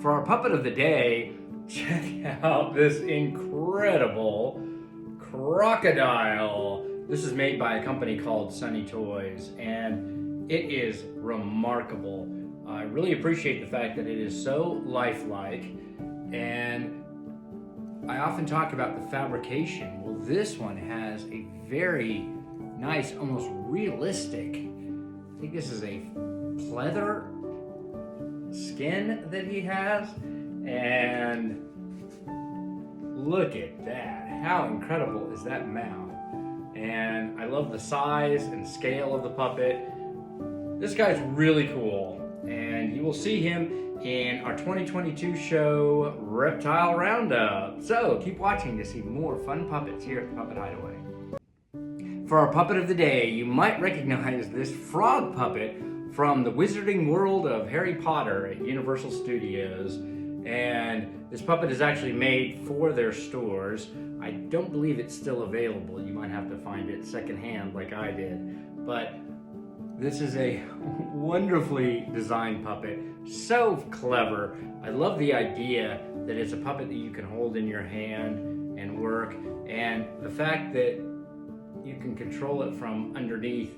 For our puppet of the day, check out this incredible crocodile. This is made by a company called Sunny Toys, and it is remarkable. I really appreciate the fact that it is so lifelike, and I often talk about the fabrication. Well, this one has a very nice, almost realistic, I think this is a pleather skin that he has, and look at that. How incredible is that mouth? And I love the size and scale of the puppet. This guy's really cool, and you will see him in our 2022 show, Reptile Roundup. So keep watching to see more fun puppets here at the Puppet Hideaway. For our puppet of the day, you might recognize this frog puppet from the Wizarding World of Harry Potter at Universal Studios. And this puppet is actually made for their stores. I don't believe it's still available. You might have to find it secondhand like I did. But this is a wonderfully designed puppet. So clever. I love the idea that it's a puppet that you can hold in your hand and work. And the fact that you can control it from underneath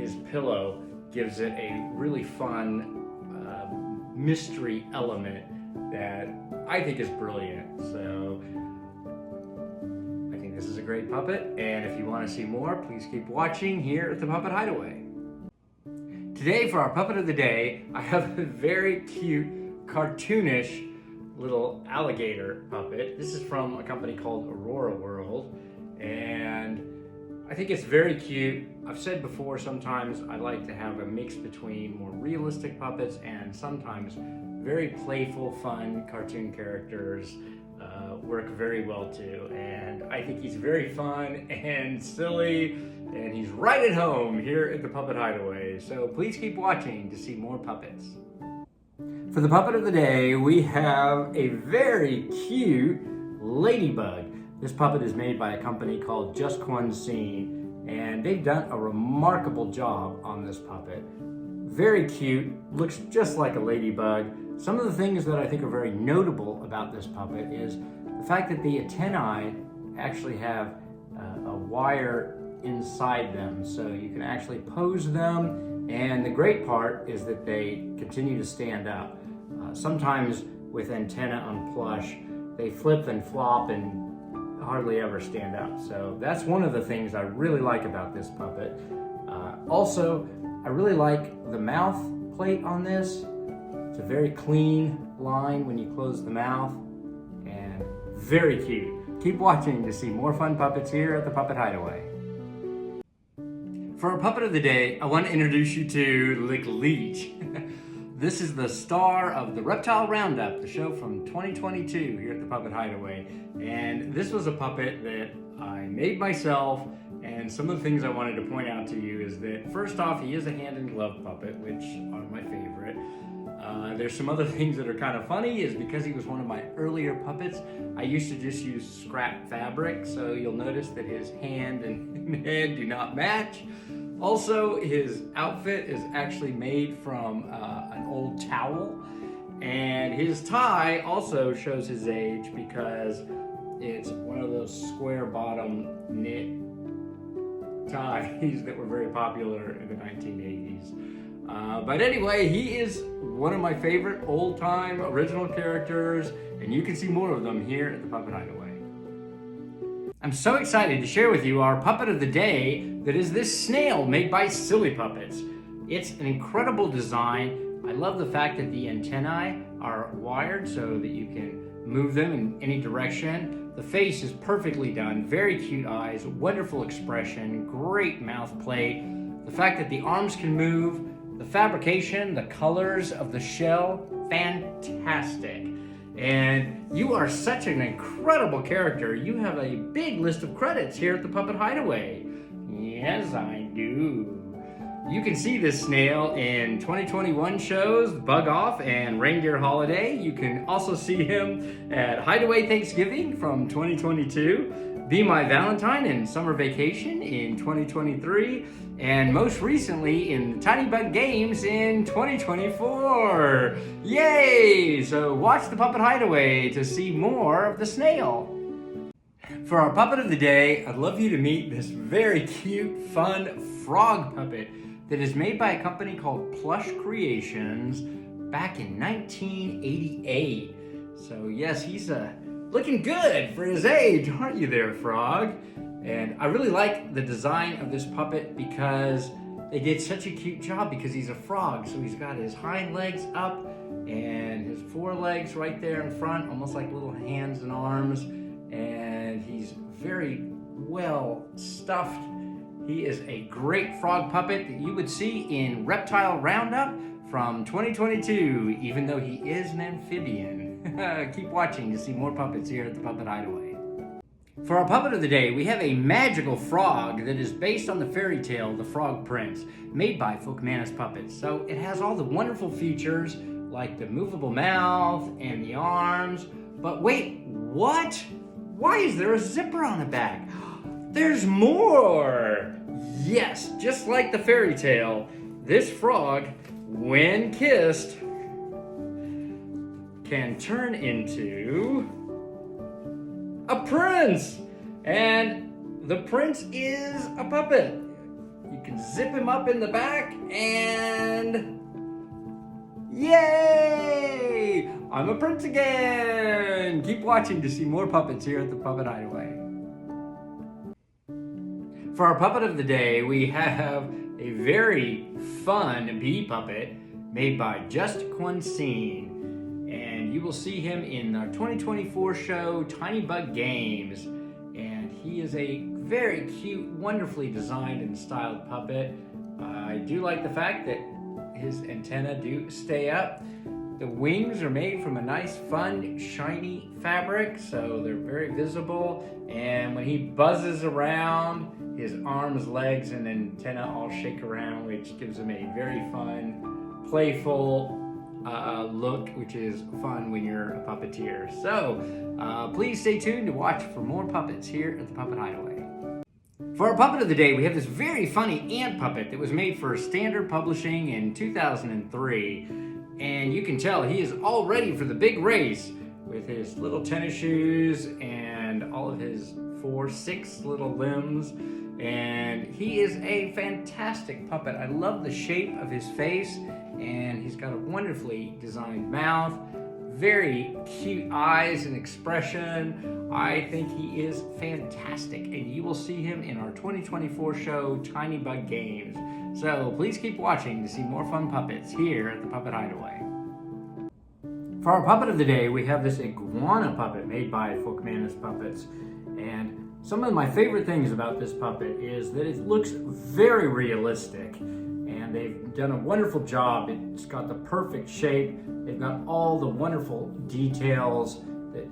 his pillow gives it a really fun mystery element that I think is brilliant. So I think this is a great puppet, and if you want to see more, please keep watching here at the Puppet Hideaway. Today for our puppet of the day, I have a very cute, cartoonish little alligator puppet. This is from a company called Aurora World, and I think it's very cute. I've said before, sometimes I like to have a mix between more realistic puppets and sometimes very playful, fun cartoon characters work very well too. And I think he's very fun and silly, and he's right at home here at the Puppet Hideaway. So please keep watching to see more puppets. For the puppet of the day, we have a very cute ladybug. This puppet is made by a company called Just One Scene, and they've done a remarkable job on this puppet. Very cute, looks just like a ladybug. Some of the things that I think are very notable about this puppet is the fact that the antennae actually have a wire inside them, so you can actually pose them, and the great part is that they continue to stand up. Sometimes with antenna on plush, they flip and flop and hardly ever stand up. So that's one of the things I really like about this puppet. Also, I really like the mouth plate on this. It's a very clean line when you close the mouth, and very cute. Keep watching to see more fun puppets here at the Puppet Hideaway. For our puppet of the day, I want to introduce you to Lick Leech. This is the star of the Reptile Roundup, the show from 2022 here at the Puppet Hideaway. And this was a puppet that I made myself, and some of the things I wanted to point out to you is that first off, he is a hand and glove puppet, which are my favorite. There's some other things that are kind of funny, is because he was one of my earlier puppets, I used to just use scrap fabric, so you'll notice that his hand and head do not match. Also, his outfit is actually made from an old towel, and his tie also shows his age because it's one of those square bottom knit ties that were very popular in the 1980s. But anyway, he is one of my favorite old-time original characters, and you can see more of them here at the Puppet Hideaway. I'm so excited to share with you our puppet of the day that is this snail made by Silly Puppets. It's an incredible design. I love the fact that the antennae are wired so that you can move them in any direction. The face is perfectly done, very cute eyes, wonderful expression, great mouth plate. The fact that the arms can move, the fabrication, the colors of the shell, fantastic. And you are such an incredible character. You have a big list of credits here at the Puppet Hideaway. Yes, I do. You can see this snail in 2021 shows, Bug Off and Reindeer Holiday. You can also see him at Hideaway Thanksgiving from 2022. Be My Valentine in Summer Vacation in 2023, and most recently in Tiny Bug Games in 2024. Yay! So watch The Puppet Hideaway to see more of the snail. For our puppet of the day, I'd love you to meet this very cute, fun frog puppet that is made by a company called Plush Creations back in 1988. So yes, he's looking good for his age, aren't you there, Frog? And I really like the design of this puppet because they did such a cute job because he's a frog. So he's got his hind legs up and his forelegs right there in front, almost like little hands and arms. And he's very well stuffed. He is a great frog puppet that you would see in Reptile Roundup from 2022, even though he is an amphibian. Keep watching to see more puppets here at the Puppet Hideaway. For our puppet of the day, we have a magical frog that is based on the fairy tale The Frog Prince, made by Folkmanis Puppets. So it has all the wonderful features like the movable mouth and the arms. But wait, what? Why is there a zipper on the back? There's more! Yes, just like the fairy tale, this frog, when kissed, can turn into a prince. And the prince is a puppet. You can zip him up in the back and yay! I'm a prince again! Keep watching to see more puppets here at the Puppet Hideaway. For our puppet of the day, we have a very fun bee puppet made by Just Quansine. And you will see him in our 2024 show, Tiny Bug Games. And he is a very cute, wonderfully designed and styled puppet. I do like the fact that his antennae do stay up. The wings are made from a nice, fun, shiny fabric, so they're very visible. And when he buzzes around, his arms, legs, and antenna all shake around, which gives him a very fun, playful look, which is fun when you're a puppeteer. So please stay tuned to watch for more puppets here at the Puppet Hideaway. For our puppet of the day, we have this very funny ant puppet that was made for Standard Publishing in 2003. And you can tell he is all ready for the big race with his little tennis shoes and all of his 6 little limbs. And he is a fantastic puppet. I love the shape of his face, and he's got a wonderfully designed mouth, very cute eyes and expression. I think he is fantastic, and you will see him in our 2024 show, Tiny Bug Games. So please keep watching to see more fun puppets here at the Puppet Hideaway. For our puppet of the day, we have this iguana puppet made by Folkmanis Puppets. And some of my favorite things about this puppet is that it looks very realistic. And they've done a wonderful job. It's got the perfect shape. They've got all the wonderful details that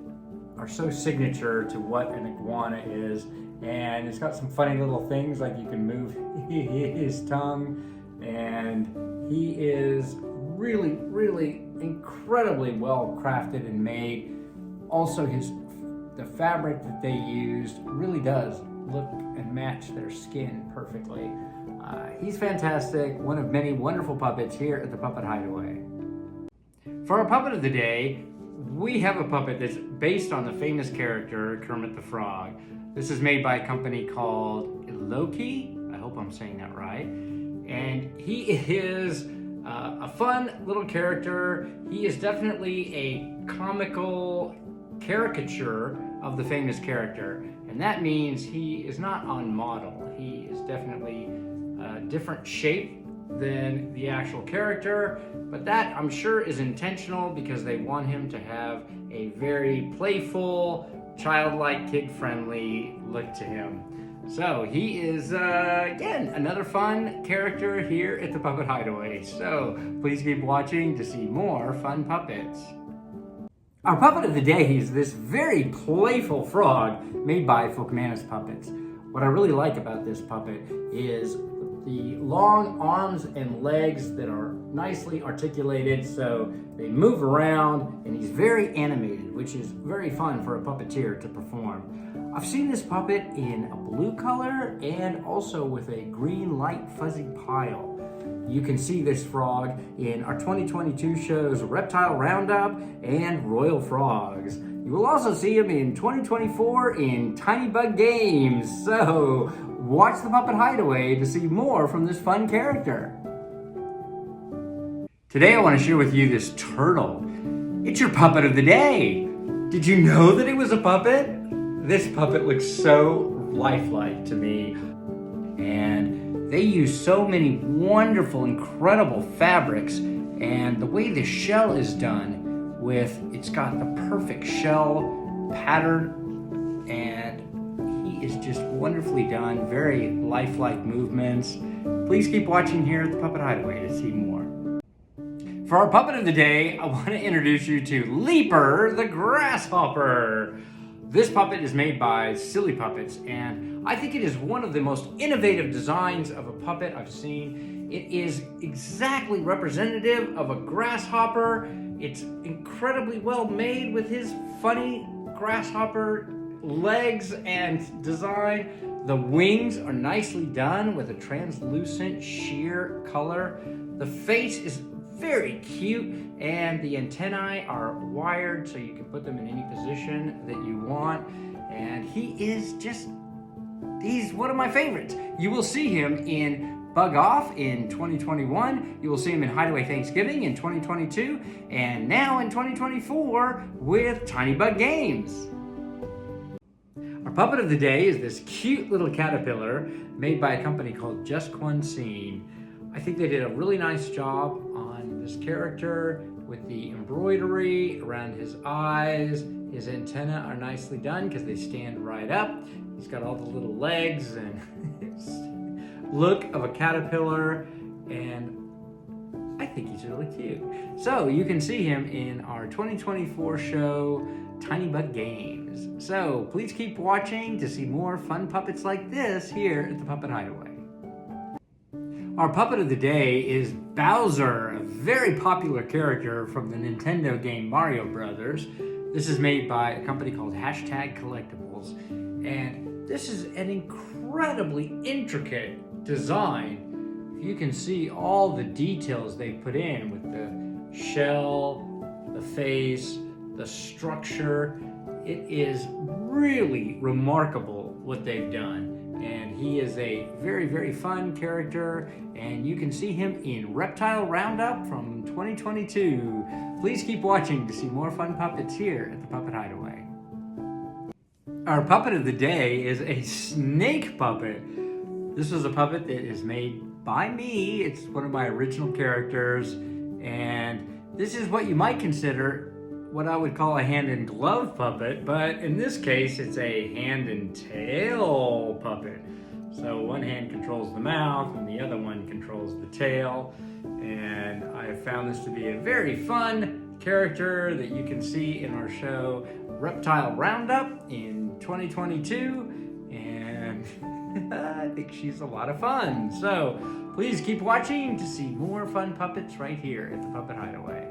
are so signature to what an iguana is. And it's got some funny little things like you can move his tongue. And he is really, really incredibly well crafted and made. Also, the fabric that they used really does look and match their skin perfectly. He's fantastic, one of many wonderful puppets here at the Puppet Hideaway. For our puppet of the day, we have a puppet that's based on the famous character Kermit the Frog. This is made by a company called Loki. I hope I'm saying that right. And he is a fun little character. He is definitely a comical caricature of the famous character. And that means he is not on model. He is definitely a different shape than the actual character, but that I'm sure is intentional because they want him to have a very playful, childlike, kid-friendly look to him. So he is, again, another fun character here at the Puppet Hideaway. So please keep watching to see more fun puppets. Our puppet of the day is this very playful frog made by Folkmanis Puppets. What I really like about this puppet is the the long arms and legs that are nicely articulated, so they move around, and he's very animated, which is very fun for a puppeteer to perform. I've seen this puppet in a blue color and also with a green light fuzzy pile. You can see this frog in our 2022 shows Reptile Roundup and Royal Frogs. You will also see him in 2024 in Tiny Bug Games. So watch The Puppet Hideaway to see more from this fun character. Today I want to share with you this turtle. It's your puppet of the day. Did you know that it was a puppet? This puppet looks so lifelike to me. And they use so many wonderful, incredible fabrics. And the way the shell is done it's got the perfect shell pattern, and he is just wonderfully done, very lifelike movements. Please keep watching here at the Puppet Hideaway to see more. For our puppet of the day, I want to introduce you to Leaper the Grasshopper. This puppet is made by Silly Puppets, and I think it is one of the most innovative designs of a puppet I've seen. It is exactly representative of a grasshopper. It's incredibly well made with his funny grasshopper legs and design. The wings are nicely done with a translucent sheer color. The face is very cute, and the antennae are wired so you can put them in any position that you want. And he's one of my favorites. You will see him in Bug Off in 2021. You will see him in Hideaway Thanksgiving in 2022, and now in 2024 with Tiny Bug Games. Our puppet of the day is this cute little caterpillar made by a company called Thomsen. I think they did a really nice job on this character with the embroidery around his eyes. His antennae are nicely done because they stand right up. He's got all the little legs and look of a caterpillar, and I think he's really cute. So you can see him in our 2024 show, Tiny Bug Games. So please keep watching to see more fun puppets like this here at the Puppet Hideaway. Our puppet of the day is Bowser, a very popular character from the Nintendo game Mario Brothers. This is made by a company called #Collectibles, and this is an incredibly intricate design. You can see all the details they put in with the shell, the face, the structure. It is really remarkable what they've done. And he is a very, very fun character, and you can see him in Reptile Roundup from 2022. Please keep watching to see more fun puppets here at the Puppet Hideaway. Our puppet of the day is a snake puppet. This was a puppet that is made by me. It's one of my original characters, and this is what you might consider what I would call a hand and glove puppet, but in this case it's a hand and tail puppet. So one hand controls the mouth and the other one controls the tail, and I have found this to be a very fun character that you can see in our show Reptile Roundup in 2022, and I think she's a lot of fun. So please keep watching to see more fun puppets right here at the Puppet Hideaway.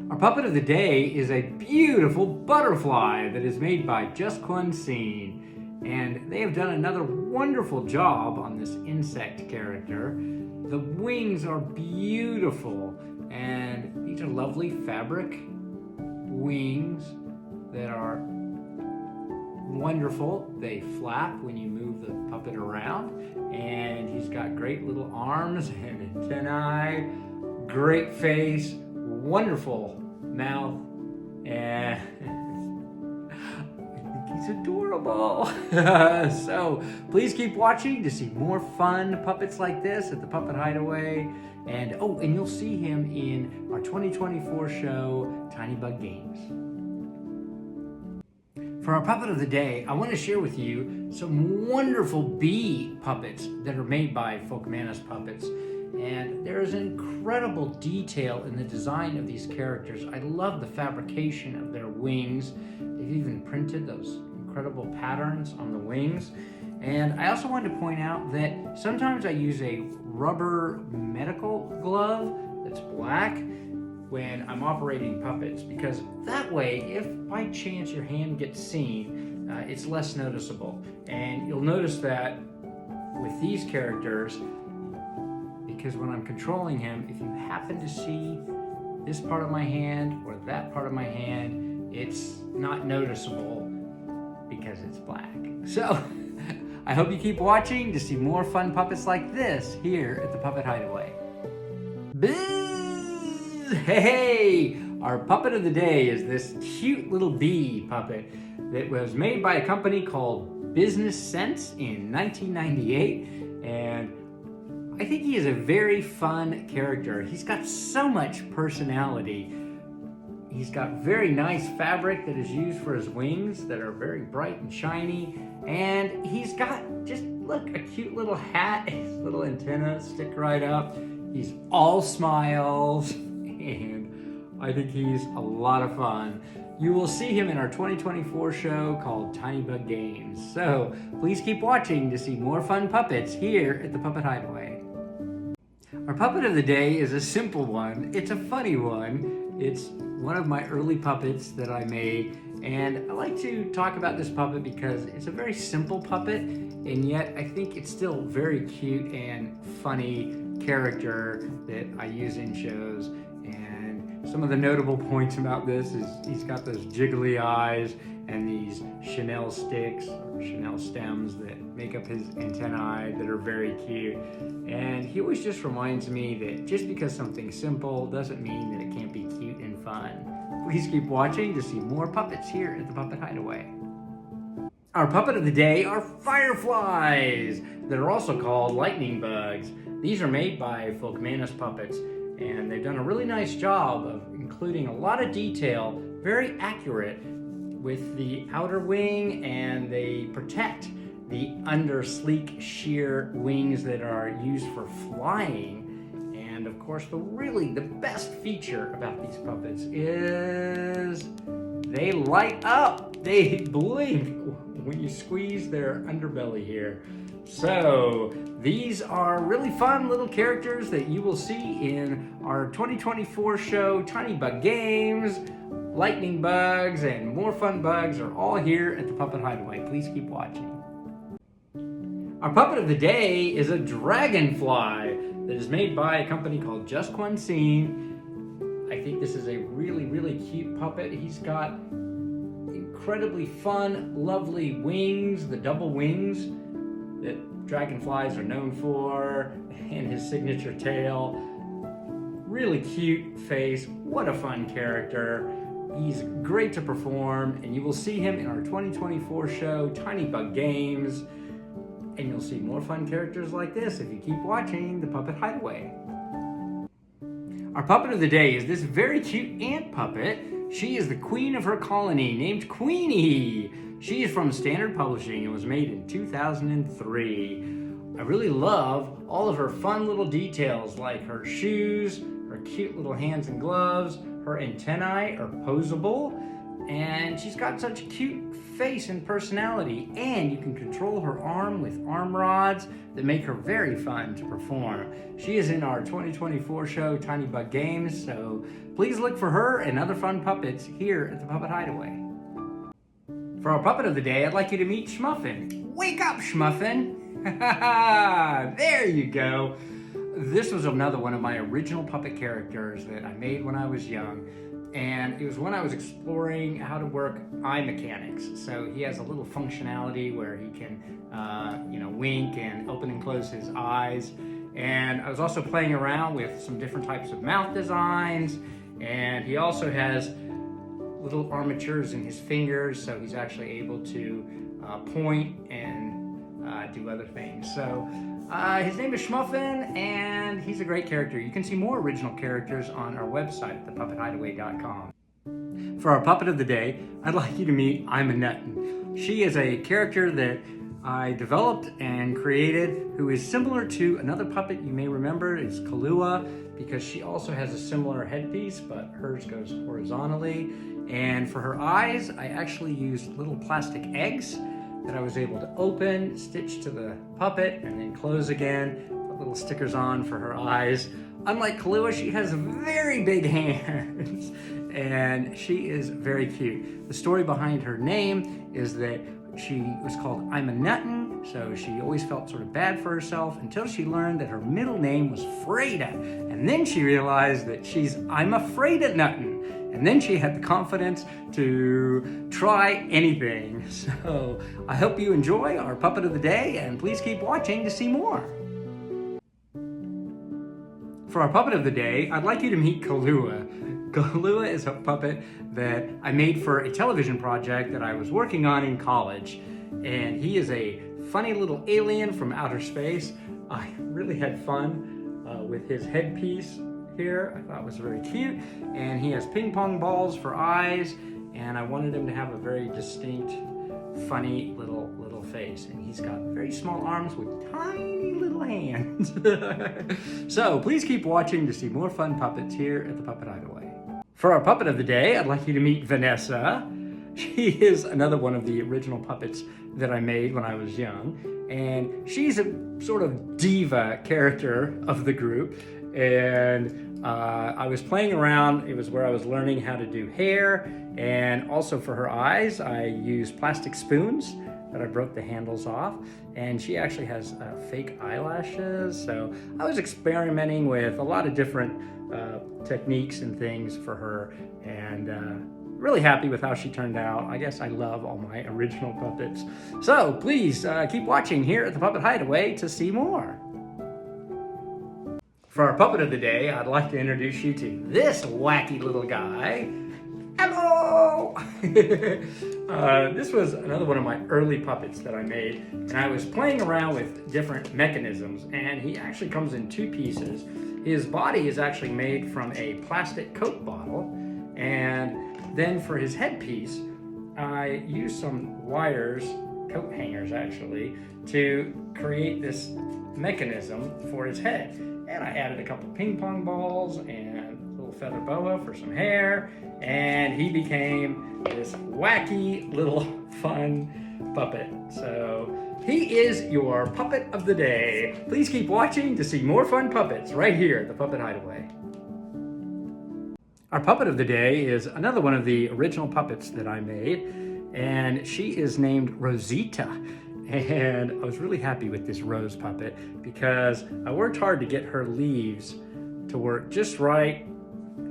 Our puppet of the day is a beautiful butterfly that is made by Thomsen, and they have done another wonderful job on this insect character. The wings are beautiful, and these are lovely fabric wings that are wonderful. They flap when you move the puppet around, and he's got great little arms and antennae, great face, wonderful mouth, and I think he's adorable. So please keep watching to see more fun puppets like this at the Puppet Hideaway. And you'll see him in our 2024 show, Tiny Bug Games. For our puppet of the day, I want to share with you some wonderful bee puppets that are made by Folkmanis Puppets. And there is incredible detail in the design of these characters. I love the fabrication of their wings. They've even printed those incredible patterns on the wings. And I also wanted to point out that sometimes I use a rubber medical glove that's black when I'm operating puppets, because that way, if by chance your hand gets seen, it's less noticeable. And you'll notice that with these characters, because when I'm controlling him, if you happen to see this part of my hand or that part of my hand, it's not noticeable because it's black. So I hope you keep watching to see more fun puppets like this here at the Puppet Hideaway. Buzz! Hey! Our puppet of the day is this cute little bee puppet that was made by a company called Business Sense in 1998, and I think he is a very fun character. He's got so much personality. He's got very nice fabric that is used for his wings that are very bright and shiny. And he's got, just look, a cute little hat. His little antenna stick right up. He's all smiles. And I think he's a lot of fun. You will see him in our 2024 show called Tiny Bug Games. So please keep watching to see more fun puppets here at the Puppet Hideaway. Our puppet of the day is a simple one. It's a funny one. It's one of my early puppets that I made, and I like to talk about this puppet because it's a very simple puppet, and yet I think it's still very cute and funny character that I use in shows. And some of the notable points about this is he's got those jiggly eyes and these Chanel sticks or Chanel stems that make up his antennae that are very cute. And he always just reminds me that just because something's simple doesn't mean that it can't be cute and fun. Please keep watching to see more puppets here at the Puppet Hideaway. Our puppet of the day are fireflies that are also called lightning bugs. These are made by Folkmanis Puppets, and they've done a really nice job of including a lot of detail, very accurate with the outer wing, and they protect the under sleek sheer wings that are used for flying. And of course, the best feature about these puppets is they light up. They blink when you squeeze their underbelly here. So these are really fun little characters that you will see in our 2024 show, Tiny Bug Games. Lightning bugs and more fun bugs are all here at the Puppet Hideaway. Please keep watching. Our puppet of the day is a dragonfly that is made by a company called Just One Scene. I think this is a really, really cute puppet. He's got incredibly fun, lovely wings, the double wings that dragonflies are known for, and his signature tail. Really cute face. What a fun character. He's great to perform, and you will see him in our 2024 show, Tiny Bug Games. And you'll see more fun characters like this if you keep watching the Puppet Hideaway. Our puppet of the day is this very cute ant puppet. She is the queen of her colony, named Queenie. She is from Standard Publishing and was made in 2003. I really love all of her fun little details, like her shoes, her cute little hands and gloves. Her antennae are posable, and she's got such a cute face and personality, and you can control her arm with arm rods that make her very fun to perform. She is in our 2024 show, Tiny Bug Games, so please look for her and other fun puppets here at the Puppet Hideaway. For our puppet of the day, I'd like you to meet Schmuffin. Wake up, Schmuffin! There you go. This was another one of my original puppet characters that I made when I was young, and it was when I was exploring how to work eye mechanics. So he has a little functionality where he can, wink and open and close his eyes. And I was also playing around with some different types of mouth designs, and he also has little armatures in his fingers, so he's actually able to point and do other things. So his name is Schmuffin, and he's a great character. You can see more original characters on our website at ThePuppetHideaway.com. For our puppet of the day, I'd like you to meet I'm a Nuttin. She is a character that I developed and created who is similar to another puppet you may remember. It's Kahlua, because she also has a similar headpiece, but hers goes horizontally. And for her eyes, I actually used little plastic eggs that I was able to open, stitch to the puppet, and then close again. Put little stickers on for her eyes. Unlike Kahlua, she has very big hands, and she is very cute. The story behind her name is that she was called I'm a Nuttin', so she always felt sort of bad for herself until she learned that her middle name was Freda. And then she realized that I'm afraid of Nuttin'. And then she had the confidence to try anything. So I hope you enjoy our puppet of the day, and please keep watching to see more. For our puppet of the day, I'd like you to meet Kahlua. Kahlua is a puppet that I made for a television project that I was working on in college. And he is a funny little alien from outer space. I really had fun with his headpiece here. I thought it was very cute. And he has ping pong balls for eyes. And I wanted him to have a very distinct, funny little face. And he's got very small arms with tiny little hands. So please keep watching to see more fun puppets here at the Puppet Hideaway. For our puppet of the day, I'd like you to meet Vanessa. She is another one of the original puppets that I made when I was young. And she's a sort of diva character of the group. And I was playing around. It was where I was learning how to do hair. And also for her eyes, I used plastic spoons that I broke the handles off. And she actually has fake eyelashes. So I was experimenting with a lot of different techniques and things for her. And really happy with how she turned out. I guess I love all my original puppets. So please keep watching here at the Puppet Hideaway to see more. For our puppet of the day, I'd like to introduce you to this wacky little guy. Hello! This was another one of my early puppets that I made, and I was playing around with different mechanisms, and he actually comes in two pieces. His body is actually made from a plastic Coke bottle, and then for his headpiece, I used some wires, coat hangers actually, to create this mechanism for his head. And I added a couple ping pong balls and a little feather boa for some hair, and he became this wacky little fun puppet. So he is your puppet of the day. Please keep watching to see more fun puppets right here at the Puppet Hideaway. Our puppet of the day is another one of the original puppets that I made, and she is named Rosita. And I was really happy with this Rose puppet because I worked hard to get her leaves to work just right,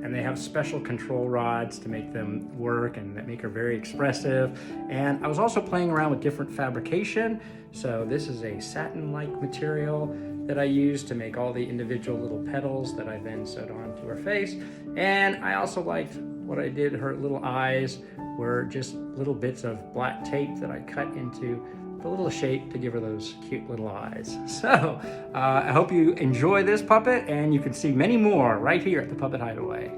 and they have special control rods to make them work and that make her very expressive. And I was also playing around with different fabrication. So this is a satin-like material that I used to make all the individual little petals that I then sewed onto her face. And I also liked what I did. Her little eyes were just little bits of black tape that I cut into the little shape to give her those cute little eyes. So I hope you enjoy this puppet, and you can see many more right here at the Puppet Hideaway.